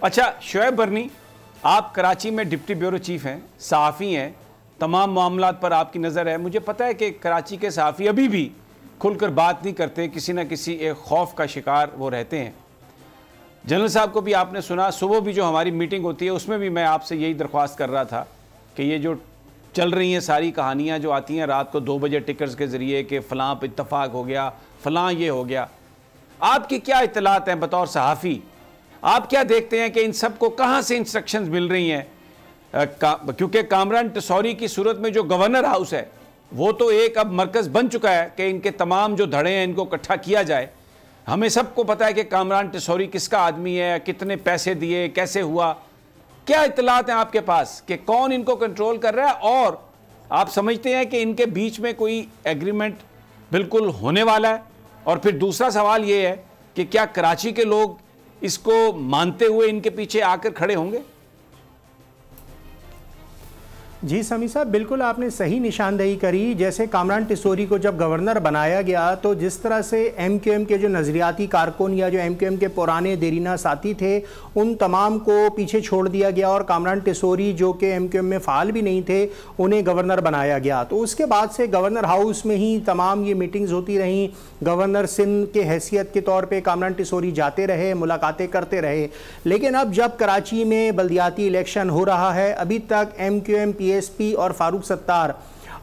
अच्छा शोएब बरनी, आप कराची में डिप्टी ब्यूरो चीफ हैं, सहाफ़ी हैं, तमाम मामलात पर आपकी नज़र है। मुझे पता है कि कराची के सहाफ़ी अभी भी खुलकर बात नहीं करते, किसी न किसी एक खौफ का शिकार वो रहते हैं। जनरल साहब को भी आपने सुना, सुबह भी जो हमारी मीटिंग होती है उसमें भी मैं आपसे यही दरख्वास्त कर रहा था कि ये जो चल रही हैं सारी कहानियाँ जो आती हैं रात को 2 बजे टिकट्स के ज़रिए कि फ़लाँ पर इत्तफ़ाक़ हो गया, फ़लाँ ये हो गया, आपकी क्या इत्तलात हैं बतौर सहाफ़ी? आप क्या देखते हैं कि इन सब को कहाँ से इंस्ट्रक्शंस मिल रही हैं? क्योंकि कामरान टिसौरी की सूरत में जो गवर्नर हाउस है वो तो एक अब मरकज़ बन चुका है कि इनके तमाम जो धड़े हैं इनको इकट्ठा किया जाए। हमें सबको पता है कि कामरान टिसौरी किसका आदमी है, कितने पैसे दिए, कैसे हुआ, क्या इत्तलात हैं आपके पास कि कौन इनको कंट्रोल कर रहा है? और आप समझते हैं कि इनके बीच में कोई एग्रीमेंट बिल्कुल होने वाला है? और फिर दूसरा सवाल ये है कि क्या कराची के लोग इसको मानते हुए इनके पीछे आकर खड़े होंगे? जी समी साहब, बिल्कुल आपने सही निशानदेही करी। जैसे कामरान टिसौरी को जब गवर्नर बनाया गया तो जिस तरह से एमक्यूएम के जो नज़रियाती कारकुन या जो एमक्यूएम के पुराने देरीना साथी थे उन तमाम को पीछे छोड़ दिया गया और कामरान टिसौरी जो कि एमक्यूएम में फ़ाल भी नहीं थे उन्हें गवर्नर बनाया गया। तो उसके बाद से गवर्नर हाउस में ही तमाम ये मीटिंग्स होती रहीं। गवर्नर सिंध के हैसियत के तौर पर कामरान टिसौरी जाते रहे, मुलाकातें करते रहे। लेकिन अब जब कराची में बल्दियाती इलेक्शन हो रहा है, अभी तक एमक्यूएम, पीएसपी और फारूक सत्तार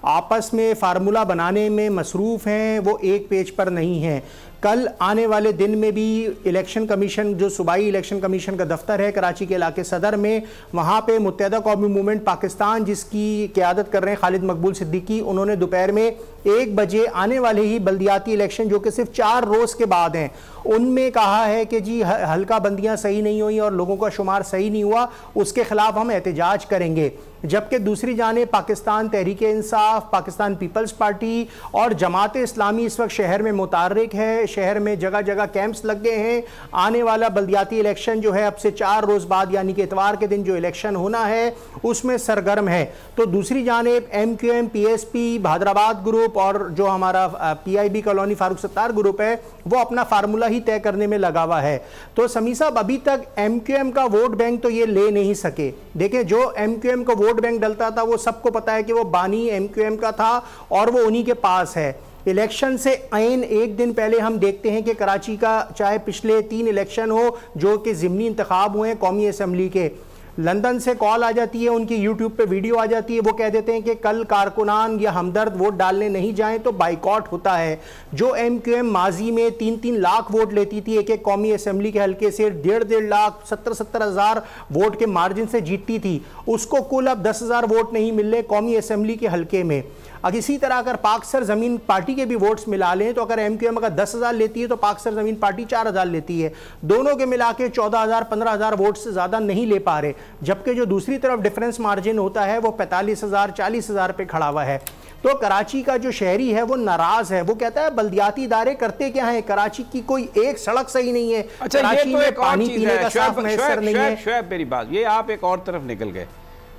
आपस में फार्मूला बनाने में मसरूफ़ हैं, वो एक पेज पर नहीं हैं। कल आने वाले दिन में भी इलेक्शन कमीशन, जो सूबाई इलेक्शन कमीशन का दफ्तर है कराची के इलाके सदर में, वहाँ पे मुत्तहिदा कौमी मूवमेंट पाकिस्तान जिसकी क़यादत कर रहे हैं खालिद मकबूल सिद्दीकी, उन्होंने दोपहर में 1 बजे आने वाले ही बल्दियाती इलेक्शन जो कि सिर्फ 4 रोज़ के बाद हैं, उनमें कहा है कि जी हल्का बंदियाँ सही नहीं हुई और लोगों का शुमार सही नहीं हुआ, उसके ख़िलाफ़ हम एहतजाज करेंगे। जबकि दूसरी जानिब पाकिस्तान तहरीक इंसाफ, पाकिस्तान पीपल्स पार्टी और जमात इस्लामी इस वक्त शहर में मुतारिक है। शहर में जगह जगह कैंप्स लग गए हैं। आने वाला बल्दियाती इलेक्शन जो है अब से 4 रोज़ बाद यानी कि इतवार के दिन जो इलेक्शन होना है उसमें सरगर्म है। तो दूसरी जानिब एमक्यूएम, पीएसपी, भादराबाद ग्रुप और जो हमारा PIB colony Farooq Sattar group है वो अपना फार्मूला ही तय करने में लगा हुआ है। तो समी साहब, अभी तक एमक्यूएम का वोट बैंक तो ये ले नहीं सके। देखें, जो एमक्यूएम का वोट बैंक डलता था वो सबको पता है कि वो बानी एमक्यूएम का था और वो उन्हीं के पास है। इलेक्शन से ऐन 1 दिन पहले हम देखते हैं कि कराची का चाहे पिछले 3 इलेक्शन हो जो कि ज़िमनी इंतखाब हुए कौमी असम्बली के, लंदन से कॉल आ जाती है, उनकी यूट्यूब पे वीडियो आ जाती है, वो कह देते हैं कि कल कारकुनान या हमदर्द वोट डालने नहीं जाएं तो बाइकॉट होता है। जो एमक्यूएम माजी में 3-3 लाख वोट लेती थी एक एक कौमी असम्बली के हल्के से, 1.5 लाख 70-70 हज़ार वोट के मार्जिन से जीतती थी, उसको कुल अब 10,000 वोट नहीं मिल रहे कौमी असम्बली के हल्के में। अब इसी तरह अगर पाक सर ज़मीन पार्टी के भी वोट्स मिला लें तो अगर एमक्यूएम अगर 10,000 लेती है तो पाक सर ज़मीन पार्टी 4,000 लेती है। दोनों के मिला के 14,000 15,000 वोट से ज़्यादा नहीं ले पा रहे, जबकि जो दूसरी तरफ डिफरेंस मार्जिन होता है वो 45,000 40,000 पे खड़ा हुआ है। तो कराची का जो शहरी है वो नाराज़ है। वो कहता है बल्दियाती इदारे करते क्या हैं, कराची की कोई एक सड़क सही नहीं है। अच्छा, कराची ये तो में एक पानी और चीज़ पीने है। का साफ मैसर नहीं है। शोएब, मेरी बात, ये आप एक और तरफ निकल गए।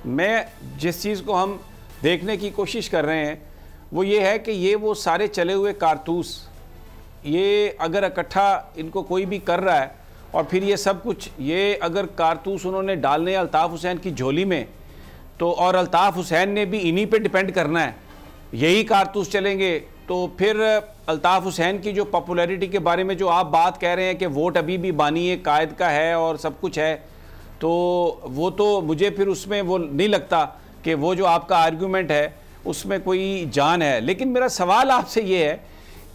मैं जिस चीज़ को हम देखने की कोशिश कर रहे हैं वो ये है कि ये वो सारे चले हुए कारतूस, ये अगर इकट्ठा इनको कोई भी कर रहा है और फिर ये सब कुछ, ये अगर कारतूस उन्होंने डालने अल्ताफ़ हुसैन की झोली में, तो और अल्ताफ़ हुसैन ने भी इन्हीं पे डिपेंड करना है, यही कारतूस चलेंगे, तो फिर अल्ताफ़ हुसैन की जो पॉपुलैरिटी के बारे में जो आप बात कह रहे हैं कि वोट अभी भी बानी कायद का है और सब कुछ है, तो वो तो मुझे फिर उसमें वो नहीं लगता कि वो जो आपका आर्गूमेंट है उसमें कोई जान है। लेकिन मेरा सवाल आपसे ये है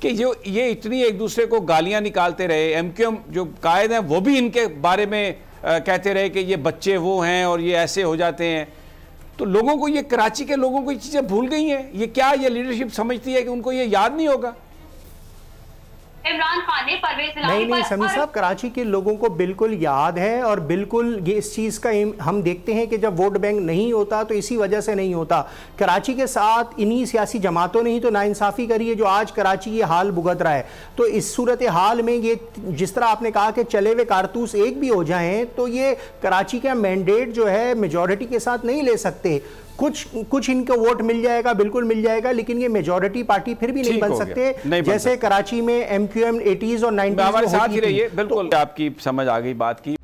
कि जो ये इतनी एक दूसरे को गालियां निकालते रहे, एमक्यूएम जो कायद हैं वो भी इनके बारे में कहते रहे कि ये बच्चे वो हैं और ये ऐसे हो जाते हैं, तो लोगों को, ये कराची के लोगों को ये चीज़ें भूल गई हैं। ये क्या ये लीडरशिप समझती है कि उनको ये याद नहीं होगा? इमरान खान ने परवेज नहीं समी साहब, कराची के लोगों को बिल्कुल याद है और बिल्कुल ये इस चीज़ का हम देखते हैं कि जब वोट बैंक नहीं होता तो इसी वजह से नहीं होता। कराची के साथ इन्हीं सियासी जमातों ने ही तो नाइंसाफ़ी करी है जो आज कराची ये हाल भुगत रहा है। तो इस सूरत हाल में ये जिस तरह आपने कहा कि चले हुए कारतूस एक भी हो जाएं तो ये कराची का मैंडेट जो है मेजॉरिटी के साथ नहीं ले सकते। कुछ इनको वोट मिल जाएगा, बिल्कुल मिल जाएगा, लेकिन ये मेजॉरिटी पार्टी फिर भी नहीं बन सकते जैसे कराची में एमक्यूएम 80s और 90s हमारे साथ ही रहिए। बिल्कुल आपकी समझ आ गई बात की।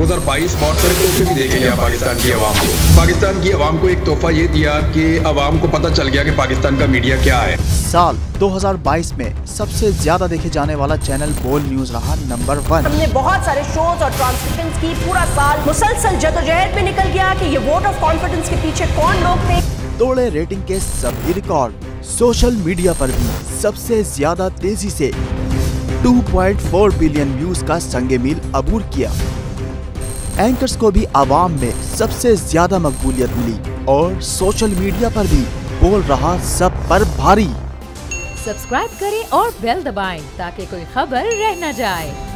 2022 बहुत सारे तोहफे भी देखे गया पाकिस्तान की आवाम को। पाकिस्तान की आवाम को एक तोहफा ये दिया कि आवाम को पता चल गया कि पाकिस्तान का मीडिया क्या है। साल 2022 में सबसे ज्यादा देखे जाने वाला चैनल बोल न्यूज रहा नंबर 1। हमने बहुत सारे शोज और ट्रांसमिशंस की, पूरा साल मुसलसल जदोजहद में निकल गया कि ये वोट ऑफ कॉन्फिडेंस के पीछे कौन लोग थे। तोड़े रेटिंग के सभी रिकॉर्ड। सोशल मीडिया पर भी सबसे ज्यादा तेजी से 2.4 बिलियन व्यूज का संगे मील अबूर किया। एंकर्स को भी आवाम में सबसे ज्यादा मकबूलियत मिली और सोशल मीडिया पर भी बोल रहा सब पर भारी। सब्सक्राइब करें और बेल दबाएं ताकि कोई खबर रह न जाए।